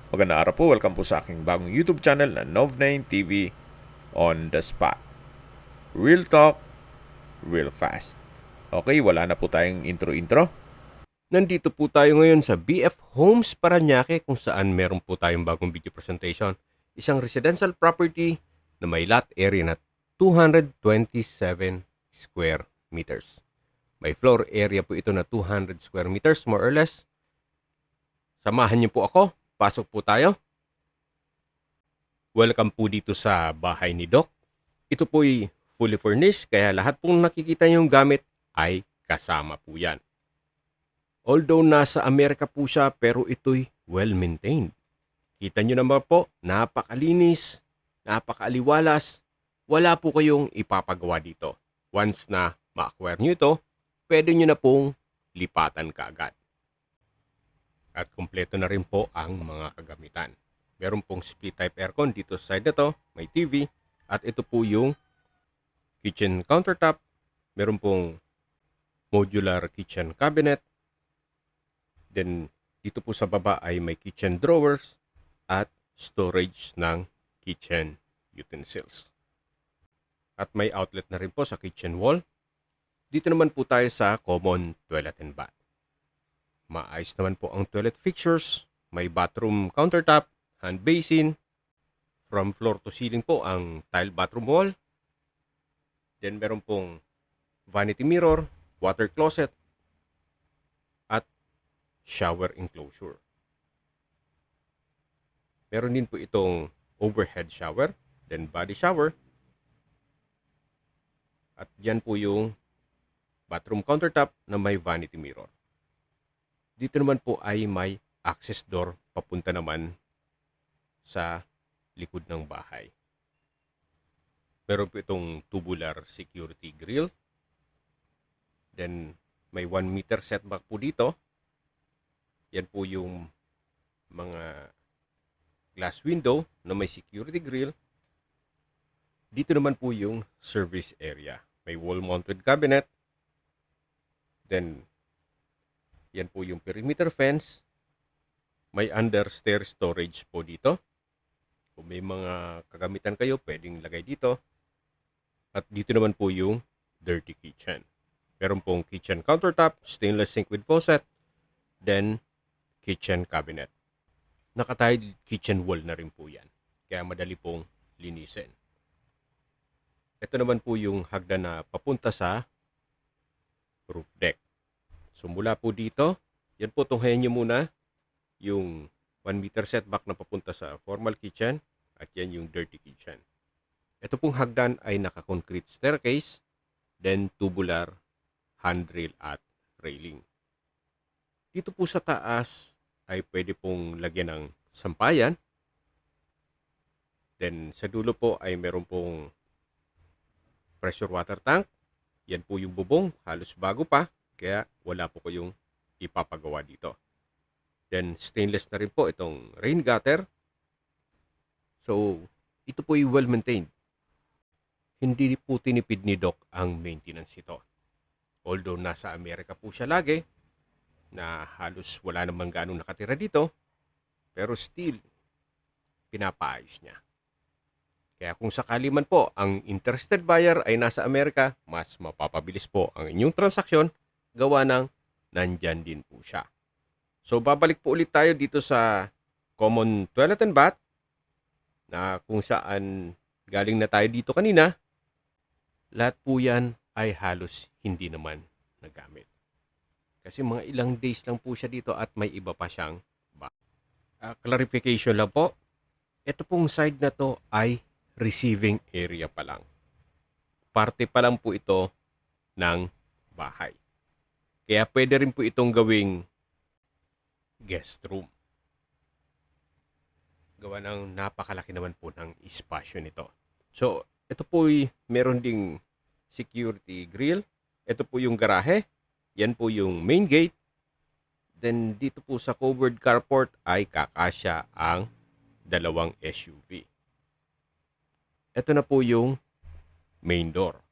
Magandang araw po, welcome po sa aking bagong YouTube channel na Nov9 TV on the spot. Real talk, real fast. Okay, wala na po tayong intro-intro. Nandito po tayo ngayon sa BF Homes Parañaque kung saan meron po tayong bagong video presentation. Isang residential property na may lot area na 227 square meters. May floor area po ito na 200 square meters more or less. Samahan niyo po ako. Pasok po tayo. Welcome po dito sa bahay ni Doc. Ito po'y fully furnished kaya lahat pong nakikita niyong gamit ay kasama po yan. Although nasa Amerika po siya pero ito'y well-maintained. Kita nyo naman po, napakalinis, napakaaliwalas, wala po kayong ipapagawa dito. Once na ma-acquire nyo ito, pwede nyo na pong lipatan kaagad. At kumpleto na rin po ang mga kagamitan. Meron pong split type aircon dito sa side na to, may TV, at ito po yung kitchen countertop. Meron pong modular kitchen cabinet. Then, dito po sa baba ay may kitchen drawers at storage ng kitchen utensils. At may outlet na rin po sa kitchen wall. Dito naman po tayo sa common toilet and bath. Maayos naman po ang toilet fixtures. May bathroom countertop, hand basin. From floor to ceiling po ang tile bathroom wall. Then meron pong vanity mirror, water closet, at shower enclosure. Meron din po itong overhead shower, then body shower. At dyan po yung bathroom countertop na may vanity mirror. Dito naman po ay may access door papunta naman sa likod ng bahay. Meron po itong tubular security grill. Then may 1 meter setback po dito. Yan po yung mga glass window na may security grill. Dito naman po yung service area. May wall-mounted cabinet. Then, yan po yung perimeter fence. May under-stair storage po dito. Kung may mga kagamitan kayo, pwedeng lagay dito. At dito naman po yung dirty kitchen. Meron pong kitchen countertop, stainless sink with faucet, then kitchen cabinet. Naka-tiled kitchen wall na rin po yan. Kaya madali pong linisin. Ito naman po yung hagdan na papunta sa roof deck. So mula po dito, yan po tunghayan nyo muna yung 1 meter setback na papunta sa formal kitchen at yan yung dirty kitchen. Ito pong hagdan ay naka-concrete staircase, then tubular handrail at railing. Dito po sa taas ay pwede pong lagyan ng sampayan. Then sa dulo po ay meron pong pressure water tank. Yan po yung bubong, halos bago pa. Kaya wala po kayong ipapagawa dito. Then stainless na rin po itong rain gutter. So ito po ay well-maintained. Hindi po tinipid ni Doc ang maintenance ito. Although nasa Amerika po siya lagi, na halos wala namang ganong nakatira dito, pero still, pinapaayos niya. Kaya kung sakali man po ang interested buyer ay nasa Amerika, mas mapapabilis po ang inyong transaksyon gawa ng nandyan din po siya. So babalik po ulit tayo dito sa common toilet and bath na kung saan galing na tayo dito kanina. Lahat po yan ay halos hindi naman nagamit. Kasi mga ilang days lang po siya dito at may iba pa siyang clarification lang po. Ito pong side na to ay receiving area pa lang. Parte pa lang po ito ng bahay. Kaya pwede rin po itong gawing guest room. Gawa ng napakalaki naman po ng espasyo nito. So, ito po ay meron ding security grill. Ito po yung garahe. Yan po yung main gate. Then, dito po sa covered carport ay kakasya ang dalawang SUV. Ito na po yung main door.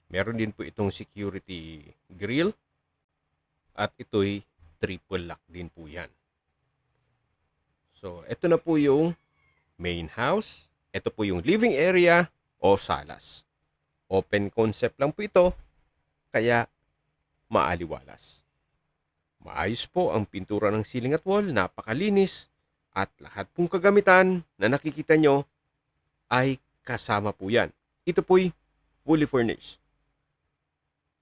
Meron din po itong security grill at ito'y triple lock din po yan. So, ito na po yung main house. Ito po yung living area o salas. Open concept lang po ito, kaya maaliwalas. Maayos po ang pintura ng ceiling at wall, napakalinis, at lahat pong kagamitan na nakikita nyo ay kasama po yan. Ito po'y fully furnished.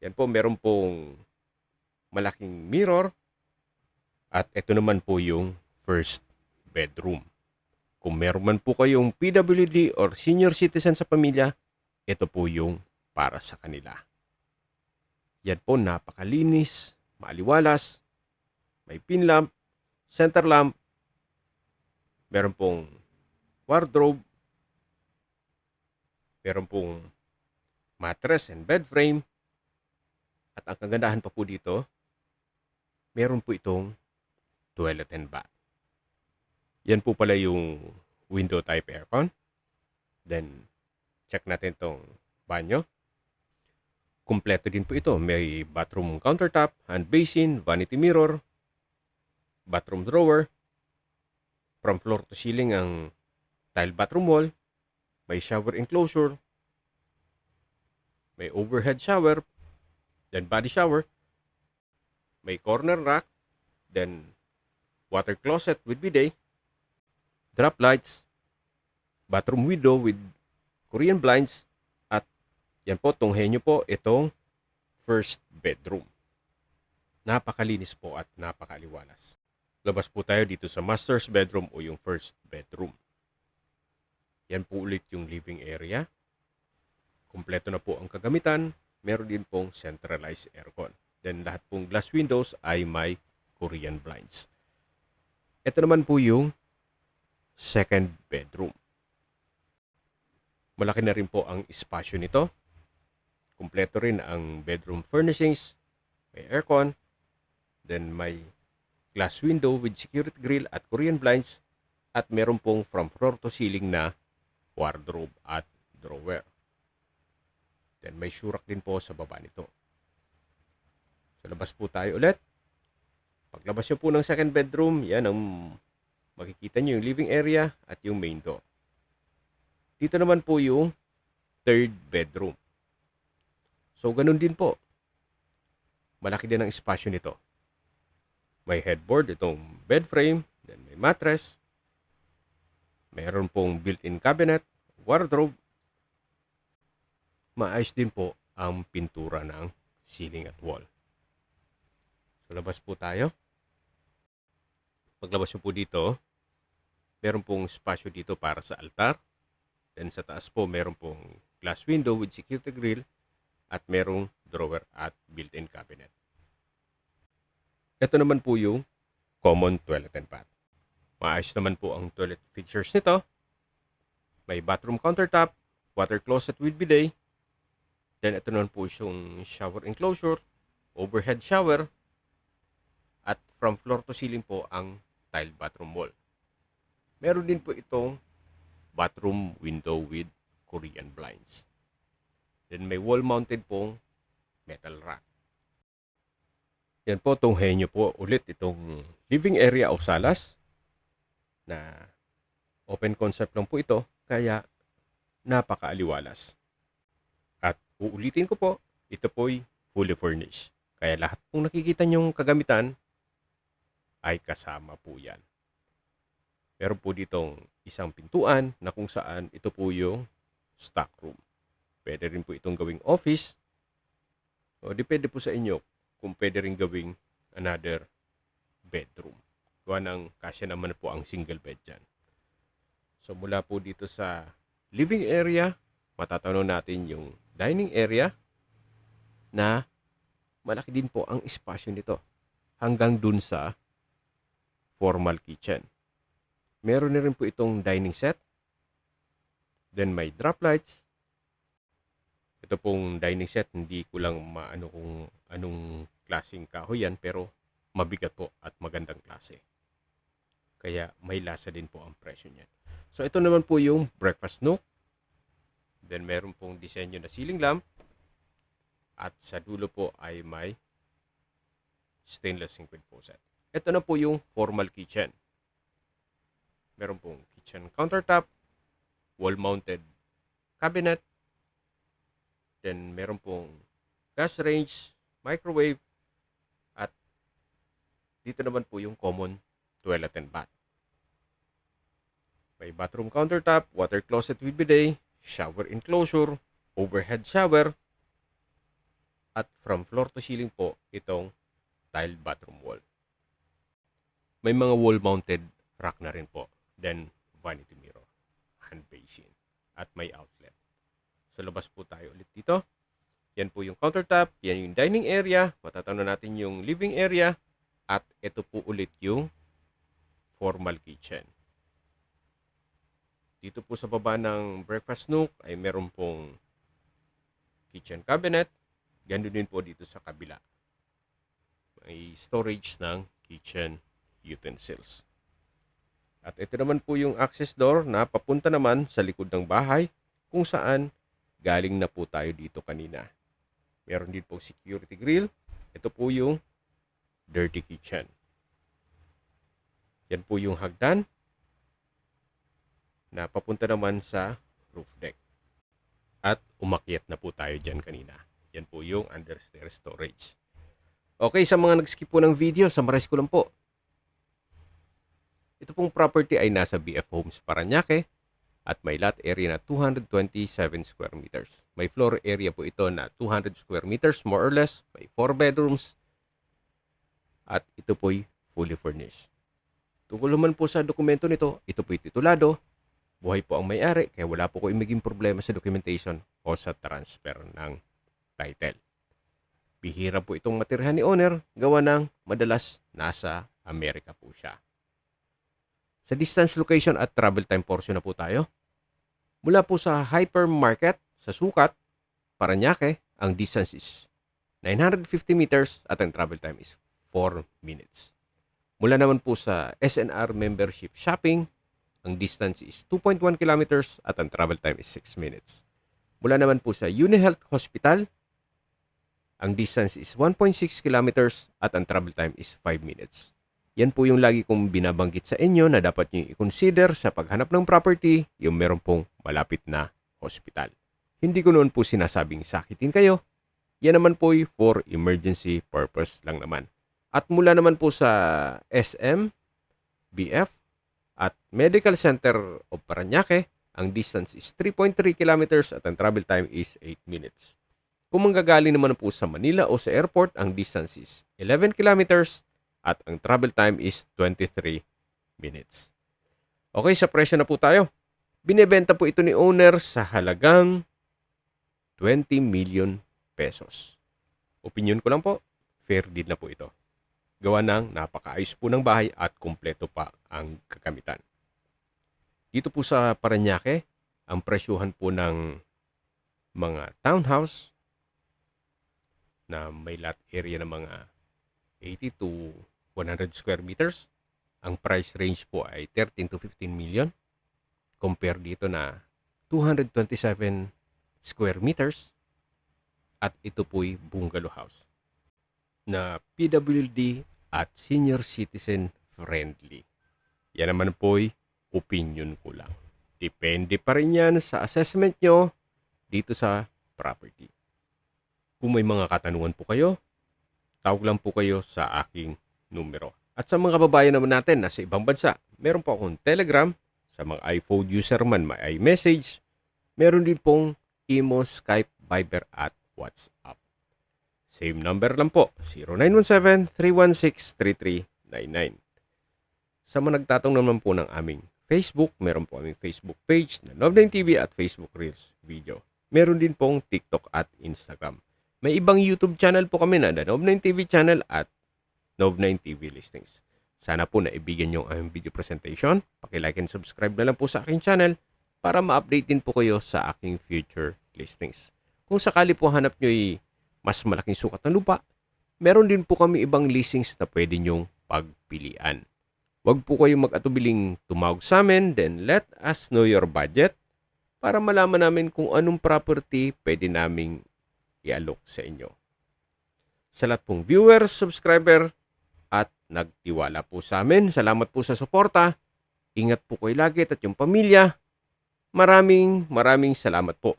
Yan po, meron pong malaking mirror, at ito naman po yung first bedroom. Kung meron man po kayong PWD or senior citizen sa pamilya, ito po yung para sa kanila. Yan po, napakalinis, maaliwalas, may pin lamp, center lamp, meron pong wardrobe, meron pong mattress and bed frame, at ang kagandahan pa po dito, meron po itong toilet and bath. Yan po pala yung window type aircon. Then, check natin tong banyo. Kumpleto din po ito. May bathroom countertop, hand basin, vanity mirror, bathroom drawer. From floor to ceiling ang tile bathroom wall. May shower enclosure. May overhead shower. Then body shower. May corner rack. Then water closet with bidet. Drop lights. Bathroom window with Korean blinds. At yan po, tunghayin nyo po itong first bedroom. Napakalinis po at napakaliwalas. Labas po tayo dito sa master's bedroom o yung first bedroom. Yan po ulit yung living area. Kompleto na po ang kagamitan. Meron din pong centralized aircon. Then lahat pong glass windows ay may Korean blinds. Ito naman po yung second bedroom. Malaki na rin po ang espasyo nito. Kompleto rin ang bedroom furnishings. May aircon. Then may glass window with security grill at Korean blinds. At meron pong from floor to ceiling na wardrobe at drawer. Then may shurak din po sa baba nito. So labas po tayo ulit. Paglabas nyo po ng second bedroom, yan ang makikita nyo yung living area at yung main door. Dito naman po yung third bedroom. So, ganun din po. Malaki din ang espasyo nito. May headboard, itong bed frame, then may mattress. Mayroon pong built-in cabinet, wardrobe. Maayos din po ang pintura ng ceiling at wall. So, labas po tayo. Paglabas nyo po dito, meron pong espasyo dito para sa altar. Then sa taas po, meron pong glass window with security grill at merong drawer at built-in cabinet. Ito naman po yung common toilet and bath. Maayos naman po ang toilet features nito. May bathroom countertop, water closet with bidet. Then ito naman po yung shower enclosure, overhead shower, at from floor to ceiling po ang tiled bathroom wall. Meron din po itong bathroom window with Korean blinds. Then may wall-mounted pong metal rack. Yan po, tunghayin nyo po ulit itong living area o salas na open concept lang po ito, kaya napakaaliwalas. At uulitin ko po, ito po'y fully furnished. Kaya lahat pong nakikita nyong kagamitan ay kasama po yan. Meron po ditong isang pintuan na kung saan ito po yung stock room. Pwede rin po itong gawing office. O depende po sa inyo kung pwede rin gawing another bedroom. Gawa ng kasya naman po ang single bed dyan. So mula po dito sa living area, matatanaw natin yung dining area na malaki din po ang espasyo nito. Hanggang dun sa formal kitchen. Meron na rin po itong dining set. Then may drop lights. Ito pong dining set, hindi ko lang maano kung anong klaseng kahoy yan, pero mabigat po at magandang klase. Kaya may lasa din po ang presyo niyan. So ito naman po yung breakfast nook. Then meron pong disenyo na ceiling lamp. At sa dulo po ay may stainless sink with faucet. Ito na po yung formal kitchen. Meron pong kitchen countertop, wall-mounted cabinet, then meron pong gas range, microwave, at dito naman po yung common toilet and bath. May bathroom countertop, water closet with bidet, shower enclosure, overhead shower, at from floor to ceiling po itong tiled bathroom wall. May mga wall-mounted rack na rin po. Then, vanity mirror, hand basin, at may outlet. So, labas po tayo ulit dito. Yan po yung countertop, yan yung dining area, matatano natin yung living area, at ito po ulit yung formal kitchen. Dito po sa baba ng breakfast nook ay meron pong kitchen cabinet. Ganun din po dito sa kabila. May storage ng kitchen utensils. At ito naman po yung access door na papunta naman sa likod ng bahay kung saan galing na po tayo dito kanina. Meron din po security grill. Ito po yung dirty kitchen. Yan po yung hagdan na papunta naman sa roof deck. At umakyat na po tayo dyan kanina. Yan po yung understairs storage. Okay, sa mga nag-skip po ng video, summarize ko lang po. Ito pong property ay nasa BF Homes Parañaque at may lot area na 227 square meters. May floor area po ito na 200 square meters more or less. May 4 bedrooms at ito po'y fully furnished. Tungkol naman po sa dokumento nito, ito po'y titulado. Buhay po ang may-ari kaya wala po kayong maging problema sa documentation o sa transfer ng title. Bihira po itong matirhan ni owner, gawa ng madalas nasa Amerika po siya. Sa distance, location at travel time portion na po tayo. Mula po sa hypermarket sa Sukat, Parañaque, ang distance is 950 meters at ang travel time is 4 minutes. Mula naman po sa SNR membership shopping, ang distance is 2.1 kilometers at ang travel time is 6 minutes. Mula naman po sa UniHealth Hospital, ang distance is 1.6 kilometers at ang travel time is 5 minutes. Yan po yung lagi kong binabanggit sa inyo na dapat nyo i-consider sa paghanap ng property, yung meron pong malapit na hospital. Hindi ko noon po sinasabing sakitin kayo. Yan naman po for emergency purpose lang naman. At mula naman po sa SM, BF, at Medical Center of Parañaque, ang distance is 3.3 kilometers at ang travel time is 8 minutes. Kung manggagaling naman po sa Manila o sa airport, ang distance is 11 kilometers at ang travel time is 23 minutes. Okay, sa presyo na po tayo. Binebenta po ito ni owner sa halagang 20 million pesos. Opinion ko lang po, fair deal na po ito. Gawa ng napakaayos po ng bahay at kumpleto pa ang kagamitan. Dito po sa Parañaque, ang presyuhan po ng mga townhouse na may lot area ng mga 80 to 100 square meters. Ang price range po ay 13 to 15 million. Compare dito na 227 square meters. At ito po'y bungalow house na PWD at senior citizen friendly. Yan naman po'y opinion ko lang. Depende pa rin yan sa assessment nyo dito sa property. Kung may mga katanungan po kayo, tawag lang po kayo sa aking numero. At sa mga babayan naman natin na sa ibang bansa, meron po akong Telegram. Sa mga iPhone user man, may iMessage. Meron din pong Imo, Skype, Viber at WhatsApp. Same number lang po, 0917-316-3399. Sa mga nagtatanong naman po ng aming Facebook, meron po aming Facebook page na Nov9 TV at Facebook Reels video. Meron din pong TikTok at Instagram. May ibang YouTube channel po kami na Nov9 TV channel at Nov9 TV listings. Sana po naibigyan nyo ang video presentation. Paki-like and subscribe na lang po sa aking channel para ma-update din po kayo sa aking future listings. Kung sakali po hanap nyo mas malaking sukat ng lupa, meron din po kami ibang listings na pwede nyong pagpilian. Huwag po kayong mag-atubiling tumawag sa amin, then let us know your budget para malaman namin kung anong property pwede naming i-alok sa inyo. Sa lahat pong viewers, subscriber, at nagtiwala po sa amin, salamat po sa suporta. Ingat po kayo lagi at yung pamilya. Maraming salamat po.